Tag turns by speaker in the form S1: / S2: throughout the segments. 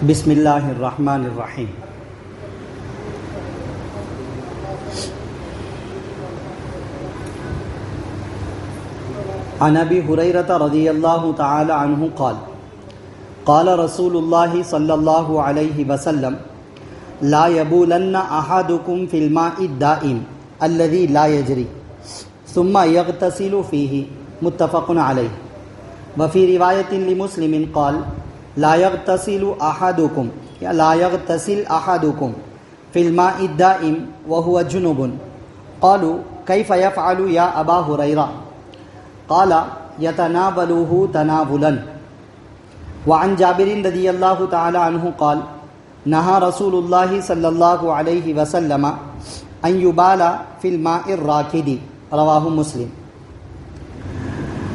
S1: بسم اللہ الرحمن الرحیم۔ عن ابی ہریرہ رضی اللہ تعالی عنہ قال قال رسول اللہ صلی اللہ علیہ وسلم لا يبولن احدكم في الماء الدائم الذي لا يجري ثم يغتسل فيه متفق علیہ۔ وفی روایت لمسلم قال لا يغتسل احدكم یا لا يغتسل احدكم في الماء الدائم وهو جنب قالوا كيف يفعل يا ابا هريرة قال يتناوله تناولا۔ وعن جابر رضی اللہ تعالی عنہ قال نہى رسول اللہ صلی اللہ علیہ وسلم ان يبال في الماء الراكد رواہ مسلم۔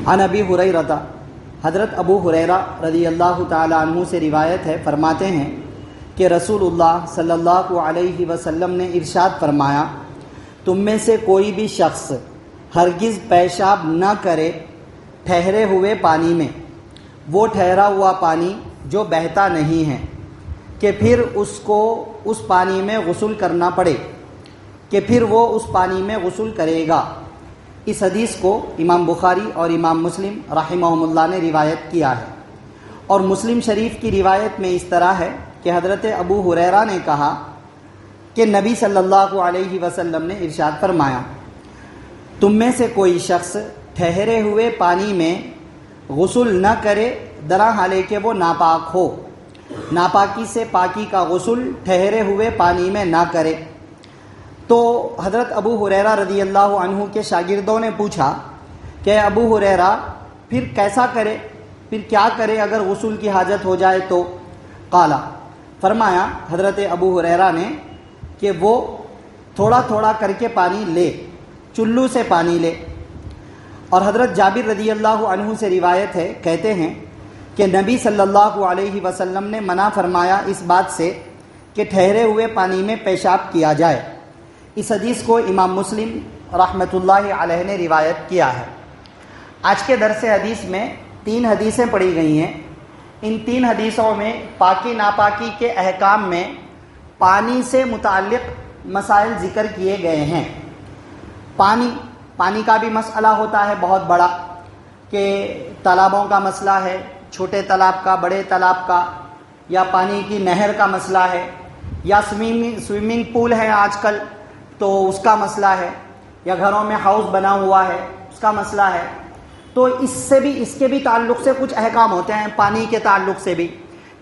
S1: عن ابی ہریرہ، حضرت ابو ہریرہ رضی اللہ تعالی عنہ سے روایت ہے، فرماتے ہیں کہ رسول اللہ صلی اللہ علیہ وسلم نے ارشاد فرمایا، تم میں سے کوئی بھی شخص ہرگز پیشاب نہ کرے ٹھہرے ہوئے پانی میں، وہ ٹھہرا ہوا پانی جو بہتا نہیں ہے، کہ پھر اس کو اس پانی میں غسل کرنا پڑے، کہ پھر وہ اس پانی میں غسل کرے گا۔ اس حدیث کو امام بخاری اور امام مسلم رحمہم اللہ نے روایت کیا ہے، اور مسلم شریف کی روایت میں اس طرح ہے کہ حضرت ابو ہریرہ نے کہا کہ نبی صلی اللہ علیہ وسلم نے ارشاد فرمایا، تم میں سے کوئی شخص ٹھہرے ہوئے پانی میں غسل نہ کرے درا حالے کہ وہ ناپاک ہو، ناپاکی سے پاکی کا غسل ٹھہرے ہوئے پانی میں نہ کرے۔ تو حضرت ابو ہریرہ رضی اللہ عنہ کے شاگردوں نے پوچھا کہ ابو ہریرہ پھر کیسا کرے، پھر کیا کرے اگر غسل کی حاجت ہو جائے تو؟ قالا، فرمایا حضرت ابو ہریرہ نے کہ وہ تھوڑا تھوڑا کر کے پانی لے، چلو سے پانی لے۔ اور حضرت جابر رضی اللہ عنہ سے روایت ہے، کہتے ہیں کہ نبی صلی اللہ علیہ وسلم نے منع فرمایا اس بات سے کہ ٹھہرے ہوئے پانی میں پیشاب کیا جائے۔ اس حدیث کو امام مسلم رحمۃ اللہ علیہ نے روایت کیا ہے۔ آج کے درس حدیث میں 3 حدیثیں پڑھی گئی ہیں۔ ان 3 حدیثوں میں پاکی ناپاکی کے احکام میں پانی سے متعلق مسائل ذکر کیے گئے ہیں۔ پانی کا بھی مسئلہ ہوتا ہے بہت بڑا، کہ تالابوں کا مسئلہ ہے، چھوٹے تالاب کا، بڑے تالاب کا، یا پانی کی نہر کا مسئلہ ہے، یا سوئمنگ پول ہے آج کل تو اس کا مسئلہ ہے، یا گھروں میں ہاؤس بنا ہوا ہے اس کا مسئلہ ہے۔ تو اس کے بھی تعلق سے کچھ احکام ہوتے ہیں، پانی کے تعلق سے بھی،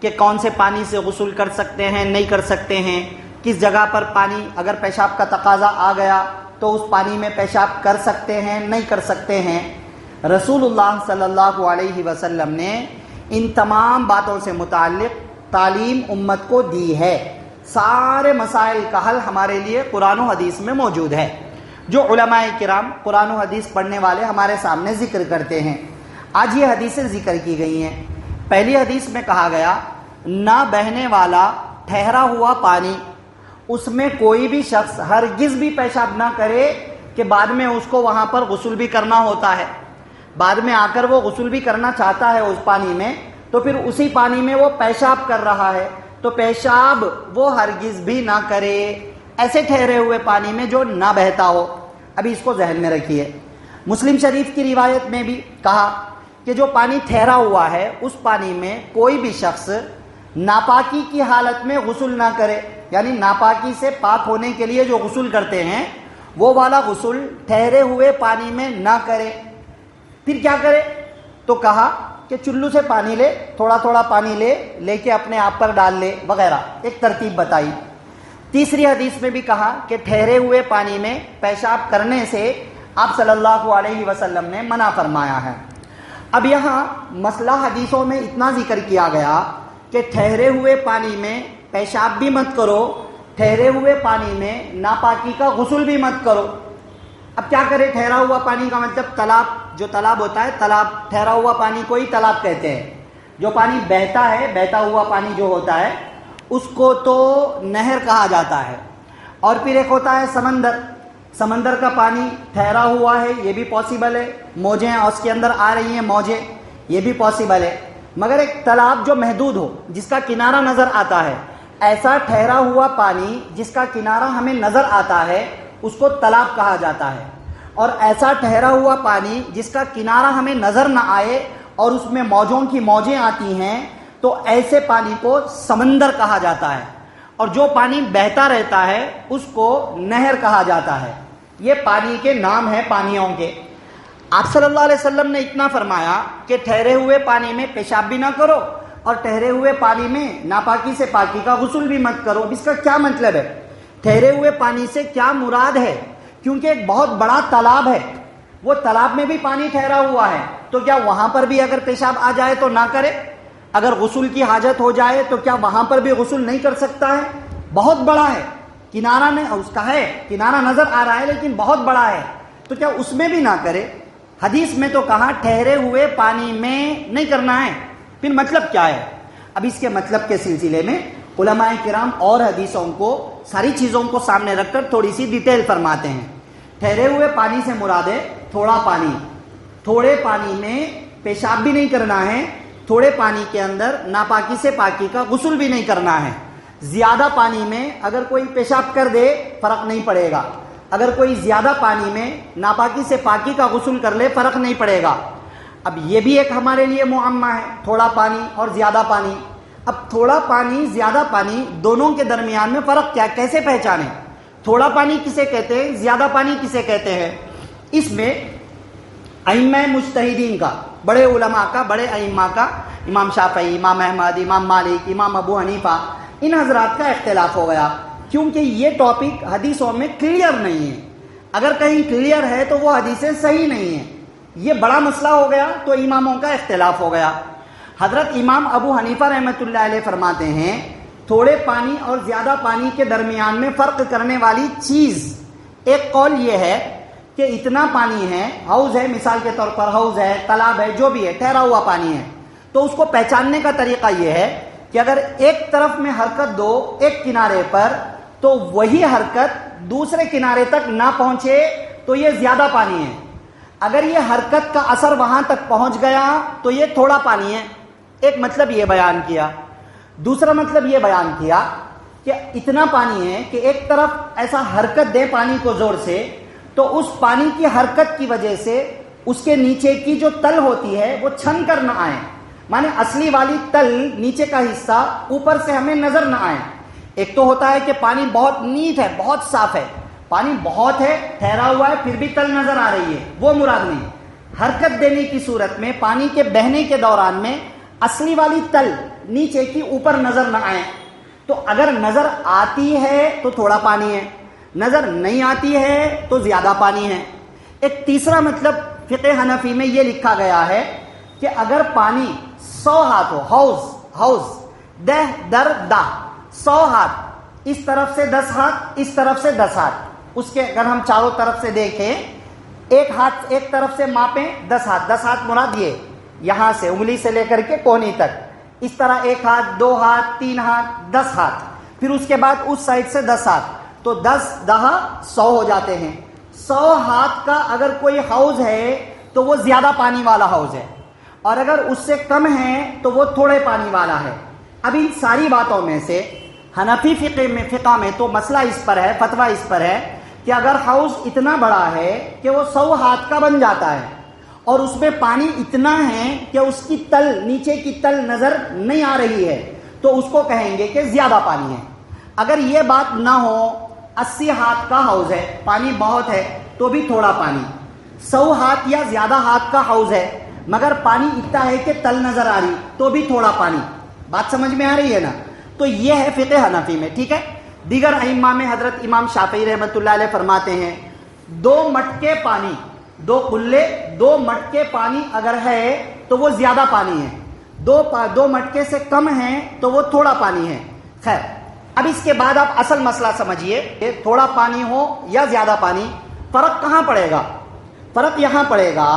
S1: کہ کون سے پانی سے غسل کر سکتے ہیں، نہیں کر سکتے ہیں، کس جگہ پر پانی اگر پیشاب کا تقاضا آ گیا تو اس پانی میں پیشاب کر سکتے ہیں، نہیں کر سکتے ہیں۔ رسول اللہ صلی اللہ علیہ وسلم نے ان تمام باتوں سے متعلق تعلیم امت کو دی ہے۔ سارے مسائل کا حل ہمارے لیے قرآن و حدیث میں موجود ہے، جو علماء کرام قرآن و حدیث پڑھنے والے ہمارے سامنے ذکر کرتے ہیں۔ آج یہ حدیثیں ذکر کی گئی ہیں۔ پہلی حدیث میں کہا گیا، نہ بہنے والا ٹھہرا ہوا پانی، اس میں کوئی بھی شخص ہرگز بھی پیشاب نہ کرے کہ بعد میں اس کو وہاں پر غسل بھی کرنا ہوتا ہے، بعد میں آ کر وہ غسل بھی کرنا چاہتا ہے اس پانی میں، تو پھر اسی پانی میں وہ پیشاب کر رہا ہے، تو پیشاب وہ ہرگز بھی نہ کرے ایسے ٹھہرے ہوئے پانی میں جو نہ بہتا ہو۔ ابھی اس کو ذہن میں رکھیے۔ مسلم شریف کی روایت میں بھی کہا کہ جو پانی ٹھہرا ہوا ہے اس پانی میں کوئی بھی شخص ناپاکی کی حالت میں غسل نہ کرے، یعنی ناپاکی سے پاک ہونے کے لیے جو غسل کرتے ہیں وہ والا غسل ٹھہرے ہوئے پانی میں نہ کرے۔ پھر کیا کرے؟ تو کہا کہ چلو سے پانی لے، تھوڑا تھوڑا پانی لے کے اپنے آپ پر ڈال لے وغیرہ، ایک ترتیب بتائی۔ تیسری حدیث میں بھی کہا کہ ٹھہرے ہوئے پانی میں پیشاب کرنے سے آپ صلی اللہ علیہ وسلم نے منع فرمایا ہے۔ اب یہاں مسئلہ حدیثوں میں اتنا ذکر کیا گیا کہ ٹھہرے ہوئے پانی میں پیشاب بھی مت کرو، ٹھہرے ہوئے پانی میں ناپاکی کا غسل بھی مت کرو۔ اب کیا کرے؟ ٹھہرا ہوا پانی کا مطلب جو تالاب ہوتا ہے، تالاب ٹھہرا ہوا پانی کو ہی تالاب کہتے ہیں۔ جو پانی بہتا ہے، بہتا ہوا پانی جو ہوتا ہے اس کو تو نہر کہا جاتا ہے۔ اور پھر ایک ہوتا ہے سمندر کا پانی ٹھہرا ہوا ہے، یہ بھی پاسبل ہے، موجیں اس کے اندر آ رہی ہیں موجیں، یہ بھی پاسبل ہے۔ مگر ایک تالاب جو محدود ہو، جس کا کنارہ نظر آتا ہے، ایسا ٹھہرا ہوا پانی جس کا کنارہ ہمیں نظر آتا ہے اس کو تالاب کہا جاتا ہے، اور ایسا ٹھہرا ہوا پانی جس کا کنارہ ہمیں نظر نہ آئے اور اس میں موجوں کی موجیں آتی ہیں تو ایسے پانی کو سمندر کہا جاتا ہے، اور جو پانی بہتا رہتا ہے اس کو نہر کہا جاتا ہے۔ یہ پانی کے نام ہیں پانیوں کے۔ آپ صلی اللہ علیہ وسلم نے اتنا فرمایا کہ ٹھہرے ہوئے پانی میں پیشاب بھی نہ کرو اور ٹھہرے ہوئے پانی میں ناپاکی سے پاکی کا غسل بھی مت کرو۔ اس کا کیا مطلب ہے؟ ٹھہرے ہوئے پانی سے کیا مراد ہے؟ کیونکہ ایک بہت بڑا تالاب ہے، وہ تالاب میں بھی پانی ٹھہرا ہوا ہے، تو کیا وہاں پر بھی اگر پیشاب آ جائے تو نہ کرے؟ اگر غسل کی حاجت ہو جائے تو کیا وہاں پر بھی غسل نہیں کر سکتا ہے؟ بہت بڑا ہے، کنارہ نے اس کا ہے، کنارہ نظر آ رہا ہے لیکن بہت بڑا ہے، تو کیا اس میں بھی نہ کرے؟ حدیث میں تو کہا ٹھہرے ہوئے پانی میں نہیں کرنا ہے، پھر مطلب کیا ہے؟ اب اس کے مطلب کے سلسلے میں علماء کرام اور حدیثوں کو ساری چیزوں کو سامنے رکھ کر تھوڑی سی ڈیٹیل فرماتے ہیں۔ ٹھہرے ہوئے پانی سے مراد ہے تھوڑا پانی، تھوڑے پانی میں پیشاب بھی نہیں کرنا ہے، تھوڑے پانی کے اندر ناپاکی سے پاکی کا غسل بھی نہیں کرنا ہے۔ زیادہ پانی میں اگر کوئی پیشاب کر دے فرق نہیں پڑے گا، اگر کوئی زیادہ پانی میں ناپاکی سے پاکی کا غسل کر لے فرق نہیں پڑے گا۔ اب یہ بھی ایک ہمارے لیے معمہ ہے، تھوڑا پانی اور زیادہ پانی۔ اب تھوڑا پانی زیادہ پانی دونوں کے درمیان میں فرق کیا، کیسے پہچانے؟ تھوڑا پانی کسے کہتے ہیں، زیادہ پانی کسے کہتے ہیں؟ اس میں ائمہ مجتہدین کا، بڑے علماء کا، بڑے ائمہ کا، امام شافعی، امام احمد، امام مالک، امام ابو حنیفہ، ان حضرات کا اختلاف ہو گیا، کیونکہ یہ ٹاپک حدیثوں میں کلیئر نہیں ہے۔ اگر کہیں کلیئر ہے تو وہ حدیثیں صحیح نہیں ہیں۔ یہ بڑا مسئلہ ہو گیا تو اماموں کا اختلاف ہو گیا۔ حضرت امام ابو حنیفہ رحمۃ اللہ علیہ فرماتے ہیں تھوڑے پانی اور زیادہ پانی کے درمیان میں فرق کرنے والی چیز، ایک قول یہ ہے کہ اتنا پانی ہے، حوض ہے مثال کے طور پر، حوض ہے، تالاب ہے، جو بھی ہے، ٹھہرا ہوا پانی ہے، تو اس کو پہچاننے کا طریقہ یہ ہے کہ اگر ایک طرف میں حرکت دو ایک کنارے پر تو وہی حرکت دوسرے کنارے تک نہ پہنچے تو یہ زیادہ پانی ہے، اگر یہ حرکت کا اثر وہاں تک پہنچ گیا تو یہ تھوڑا پانی ہے۔ ایک مطلب یہ بیان کیا۔ دوسرا مطلب یہ بیان کیا کہ اتنا پانی ہے کہ ایک طرف ایسا حرکت دے پانی کو زور سے تو اس پانی کی حرکت کی وجہ سے اس کے نیچے کی جو تل ہوتی ہے وہ چھن کر نہ آئے، مانے اصلی والی تل نیچے کا حصہ اوپر سے ہمیں نظر نہ آئے۔ ایک تو ہوتا ہے کہ پانی بہت نیٹ ہے، بہت صاف ہے، پانی بہت ہے، ٹھہرا ہوا ہے، پھر بھی تل نظر آ رہی ہے، وہ مراد نہیں۔ حرکت دینے کی صورت میں پانی کے بہنے کے دوران میں اصلی والی تل نیچے کی اوپر نظر نہ آئے، تو اگر نظر آتی ہے تو تھوڑا پانی ہے، نظر نہیں آتی ہے تو زیادہ پانی ہے۔ ایک تیسرا مطلب فقہ حنفی میں یہ لکھا گیا ہے کہ اگر پانی 100 ہاتھ ہو، حوض دہ در دہ 100 ہاتھ، اس طرف سے 10 ہاتھ، اس طرف سے 10 ہاتھ، اس کے اگر ہم چاروں طرف سے دیکھیں، ایک ہاتھ ایک طرف سے ماپیں 10 ہاتھ، 10 ہاتھ مراد یہ یہاں سے انگلی سے لے کر کے کونی تک، اس طرح 1 ہاتھ 2 ہاتھ 3 ہاتھ 10 ہاتھ، پھر اس کے بعد اس سائڈ سے 10 ہاتھ، تو 10 دہا 100 ہو جاتے ہیں۔ 100 ہاتھ کا اگر کوئی حوض ہے تو وہ زیادہ پانی والا حوض ہے، اور اگر اس سے کم ہے تو وہ تھوڑے پانی والا ہے۔ اب ان ساری باتوں میں سے حنفی فقہ میں تو مسئلہ اس پر ہے، فتویٰ اس پر ہے کہ اگر حوض اتنا بڑا ہے کہ وہ 100 ہاتھ کا بن جاتا ہے اور اس میں پانی اتنا ہے کہ اس کی تل، نیچے کی تل نظر نہیں آ رہی ہے، تو اس کو کہیں گے کہ زیادہ پانی ہے۔ اگر یہ بات نہ ہو، 80 ہاتھ کا حوض ہے، پانی بہت ہے تو بھی تھوڑا پانی، 100 ہاتھ یا زیادہ ہاتھ کا حوض ہے مگر پانی اتنا ہے کہ تل نظر آ رہی تو بھی تھوڑا پانی۔ بات سمجھ میں آ رہی ہے نا؟ تو یہ ہے فقہ حنفی میں، ٹھیک ہے۔ دیگر ائمہ میں حضرت امام شافعی رحمۃ اللہ علیہ فرماتے ہیں 2 مٹکے پانی، 2 قلے 2 مٹکے پانی اگر ہے تو وہ زیادہ پانی ہے، 2 مٹکے سے کم ہے تو وہ تھوڑا پانی ہے۔ خیر، اب اس کے بعد آپ اصل مسئلہ سمجھیے کہ تھوڑا پانی ہو یا زیادہ پانی، فرق کہاں پڑے گا؟ فرق یہاں پڑے گا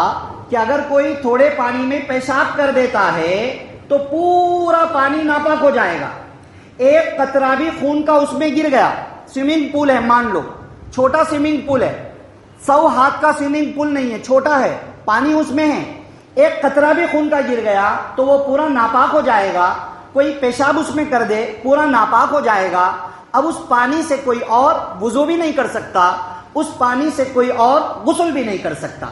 S1: کہ اگر کوئی تھوڑے پانی میں پیشاب کر دیتا ہے تو پورا پانی ناپاک ہو جائے گا، ایک قطرہ بھی خون کا اس میں گر گیا، سوئمنگ پول ہے مان لو، چھوٹا سوئمنگ پول ہے، 100 ہاتھ کا سوئمنگ پول نہیں ہے، چھوٹا ہے، پانی اس میں ہے، ایک قطرہ بھی خون کا گر گیا تو وہ پورا ناپاک ہو جائے گا. کوئی پیشاب اس میں کر دے پورا ناپاک ہو جائے گا. اب اس پانی سے کوئی اور وضو بھی نہیں کر سکتا, اس پانی سے کوئی اور غسل بھی نہیں کر سکتا.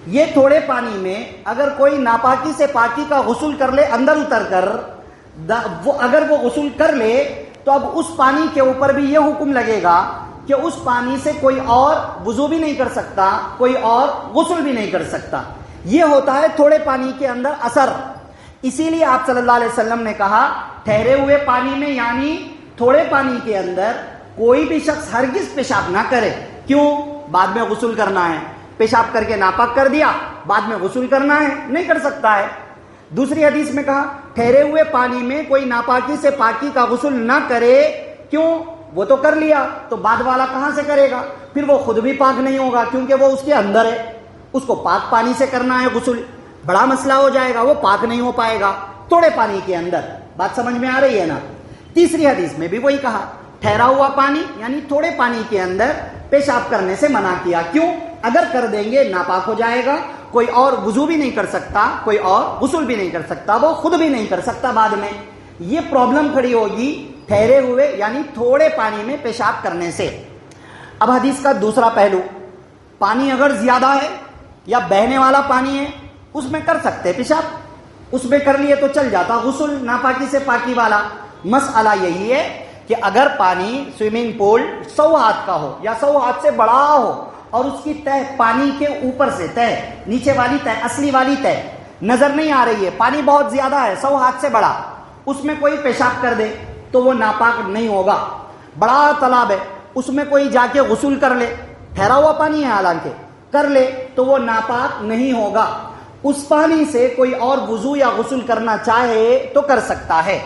S1: یہ تھوڑے پانی میں اگر کوئی ناپاکی سے پاکی کا غسل کر لے اندر اتر کر, اگر وہ غسل کر لے تو اب اس پانی کے اوپر بھی یہ حکم لگے گا کہ اس پانی سے کوئی اور وضو بھی نہیں کر سکتا, کوئی اور غسل بھی نہیں کر سکتا. یہ ہوتا ہے تھوڑے پانی کے اندر اثر. اسی لیے آپ صلی اللہ علیہ وسلم نے کہا ٹھہرے ہوئے پانی میں یعنی تھوڑے پانی کے اندر کوئی بھی شخص ہرگز پیشاب نہ کرے. کیوں؟ بعد میں غسل کرنا ہے. پیشاب کر کے ناپاک کر دیا, بعد میں غسل کرنا ہے, نہیں کر سکتا ہے. دوسری حدیث میں کہا ٹھہرے ہوئے پانی میں کوئی ناپاکی سے پاکی کا غسل نہ کرے. کیوں؟ وہ تو کر لیا تو بعد والا کہاں سے کرے گا؟ پھر وہ خود بھی پاک نہیں ہوگا کیونکہ وہ اس کے اندر ہے. اس کو پاک پانی سے کرنا ہے غسل, بڑا مسئلہ ہو جائے گا, وہ پاک نہیں ہو پائے گا تھوڑے پانی کے اندر. بات سمجھ میں آ رہی ہے نا؟ تیسری حدیث میں بھی وہی کہا ٹھہرا ہوا پانی یعنی تھوڑے پانی کے اندر پیشاب کرنے سے منع کیا. کیوں؟ اگر کر دیں گے ناپاک ہو جائے گا, کوئی اور وضو بھی نہیں کر سکتا, کوئی اور غسل بھی نہیں کر سکتا, وہ خود بھی نہیں کر سکتا. بعد میں یہ پرابلم کھڑی ہوگی ٹھہرے ہوئے یعنی تھوڑے پانی میں پیشاب کرنے سے. اب حدیث کا دوسرا پہلو, پانی اگر زیادہ ہے یا بہنے والا پانی ہے اس میں کر سکتے پیشاب, اس میں کر لیے تو چل جاتا غسل ناپاکی سے پاکی والا. مسئلہ یہی ہے کہ اگر پانی سوئمنگ پول 100 ہاتھ کا ہو یا 100 ہاتھ سے بڑا ہو اور اس کی تہ پانی کے اوپر سے تہ نیچے والی تہ اصلی والی تہ نظر نہیں آ رہی ہے, پانی بہت زیادہ ہے 100 ہاتھ سے بڑا, اس میں کوئی پیشاب کر دے تو وہ ناپاک نہیں ہوگا. بڑا تالاب ہے اس میں کوئی جا کے غسل کر لے, ٹھہرا ہوا پانی ہے حالانکہ, کر لے تو وہ ناپاک نہیں ہوگا. اس پانی سے کوئی اور وضو یا غسل کرنا چاہے تو کر سکتا ہے,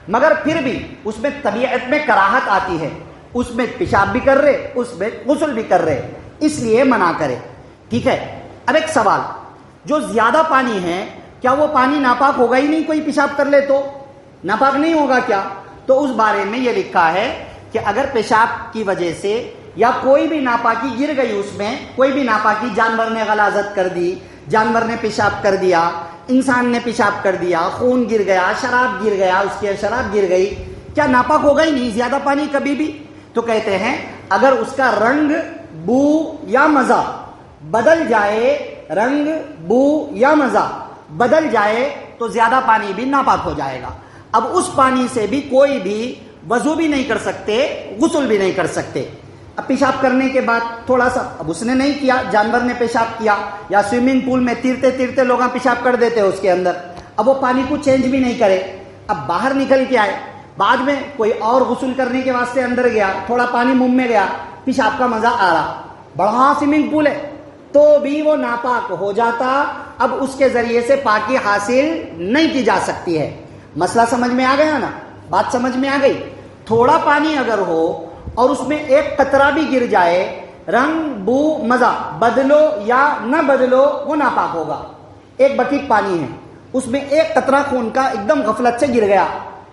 S1: مگر پھر بھی اس میں طبیعت میں کراہت آتی ہے, اس میں پیشاب بھی کر رہے اس میں غسل بھی کر رہے, اس لیے منع کرے. ٹھیک ہے. اب ایک سوال, جو زیادہ پانی ہے کیا وہ پانی ناپاک ہوگا ہی نہیں؟ کوئی پیشاب کر لے تو ناپاک نہیں ہوگا کیا؟ تو اس بارے میں یہ لکھا ہے کہ اگر پیشاب کی وجہ سے یا کوئی بھی ناپاکی گر گئی, اس میں کوئی بھی ناپاکی, جانور نے غلاظت کر دی, جانور نے پیشاب کر دیا, انسان نے پیشاب کر دیا, خون گر گیا, شراب گر گیا, اس کی شراب گر گئی, کیا ناپاک ہوگا ہی نہیں زیادہ پانی کبھی بھی؟ تو کہتے ہیں اگر اس کا رنگ, بو یا مزہ بدل جائے, رنگ, بو یا مزہ بدل جائے تو زیادہ پانی بھی ناپاک ہو جائے گا. اب اس پانی سے بھی کوئی بھی وضو بھی نہیں کر سکتے, غسل بھی نہیں کر سکتے. اب پیشاب کرنے کے بعد تھوڑا سا, اب اس نے نہیں کیا, جانور نے پیشاب کیا, یا سوئمنگ پول میں تیرتے تیرتے لوگ پیشاب کر دیتے اس کے اندر, اب وہ پانی کو چینج بھی نہیں کرے, اب باہر نکل کے آئے, بعد میں کوئی اور غسل کرنے کے واسطے اندر گیا, تھوڑا پانی منہ میں گیا, پیشاب کا مزہ آ رہا, بڑا سوئمنگ پول ہے تو بھی وہ ناپاک ہو جاتا. اب اس کے ذریعے سے پاکی حاصل نہیں کی جا سکتی ہے. مسئلہ سمجھ میں آ گیا نا؟ بات سمجھ میں آ گئی. تھوڑا پانی اگر ہو اور اس میں ایک قطرہ بھی گر جائے, رنگ, بو, مزہ بدلو یا نہ بدلو وہ ناپاک ہوگا. ایک بکیٹ پانی ہے, اس میں ایک قطرہ خون کا ایک دم غفلت سے گر گیا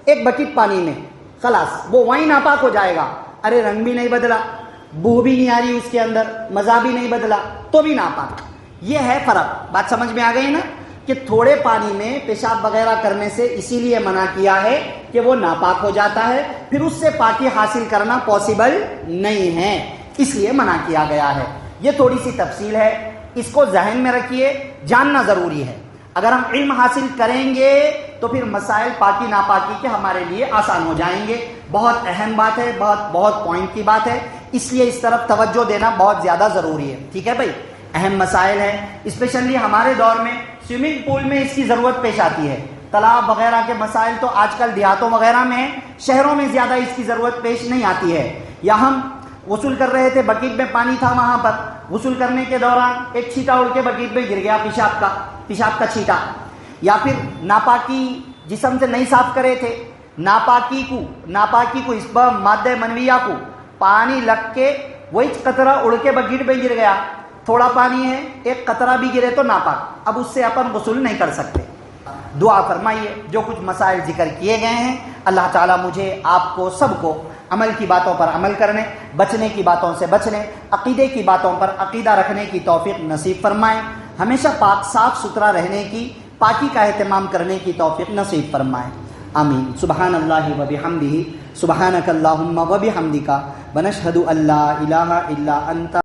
S1: ایک بکیٹ پانی میں, خلاص وہ وہیں ناپاک ہو جائے گا. ارے رنگ بھی نہیں بدلا, بو بھی نہیں آ رہی اس کے اندر, مزہ بھی نہیں بدلا, تو بھی ناپاک. یہ ہے فرق. بات سمجھ میں آ گئی نا کہ تھوڑے پانی میں پیشاب وغیرہ کرنے سے اسی لیے منع کیا ہے کہ وہ ناپاک ہو جاتا ہے, پھر اس سے پاکی حاصل کرنا پاسبل نہیں ہے, اس لیے منع کیا گیا ہے. یہ تھوڑی سی تفصیل ہے, اس کو ذہن میں رکھیے, جاننا ضروری ہے. اگر ہم علم حاصل کریں گے تو پھر مسائل پاکی ناپاکی کے ہمارے لیے آسان ہو جائیں گے. بہت اہم بات ہے, بہت پوائنٹ کی بات ہے, اس لیے اس طرف توجہ دینا بہت زیادہ ضروری ہے. ٹھیک ہے بھائی, اہم مسائل ہیں, اسپیشلی ہمارے دور میں سوئمنگ پول میں اس کی ضرورت پیش آتی ہے. تالاب وغیرہ کے مسائل تو آج کل دیہاتوں وغیرہ میں, شہروں میں زیادہ اس کی ضرورت پیش نہیں آتی ہے. یا ہم غسل کر رہے تھے, بکیٹ میں پانی تھا, وہاں پر غسل کرنے کے دوران ایک چھینٹا اڑ کے بکیٹ میں گر گیا پیشاب کا چھینٹا, یا پھر ناپاکی جسم سے نہیں صاف کرے تھے, ناپاکی کو اس پر مادہ منویہ کو پانی لگ کے وہی قطرہ اڑ کے بکیٹ میں گر گیا. تھوڑا پانی ہے, ایک قطرہ بھی گرے تو ناپاک, اب اس سے اپن غسل نہیں کر سکتے. دعا فرمائیے. جو کچھ مسائل ذکر کیے گئے ہیں اللہ تعالیٰ مجھے, آپ کو, سب کو عمل کی باتوں پر عمل کرنے, بچنے کی باتوں سے بچنے, عقیدے کی باتوں پر عقیدہ رکھنے کی توفیق نصیب فرمائیں. ہمیشہ پاک صاف ستھرا رہنے کی، پاکی کا اہتمام کرنے کی توفیق نصیب فرمائے، آمین۔ سبحان اللہ و بحمدہ، سبحانک اللہم و بحمدک، ونشہد ان لا الہ الا انت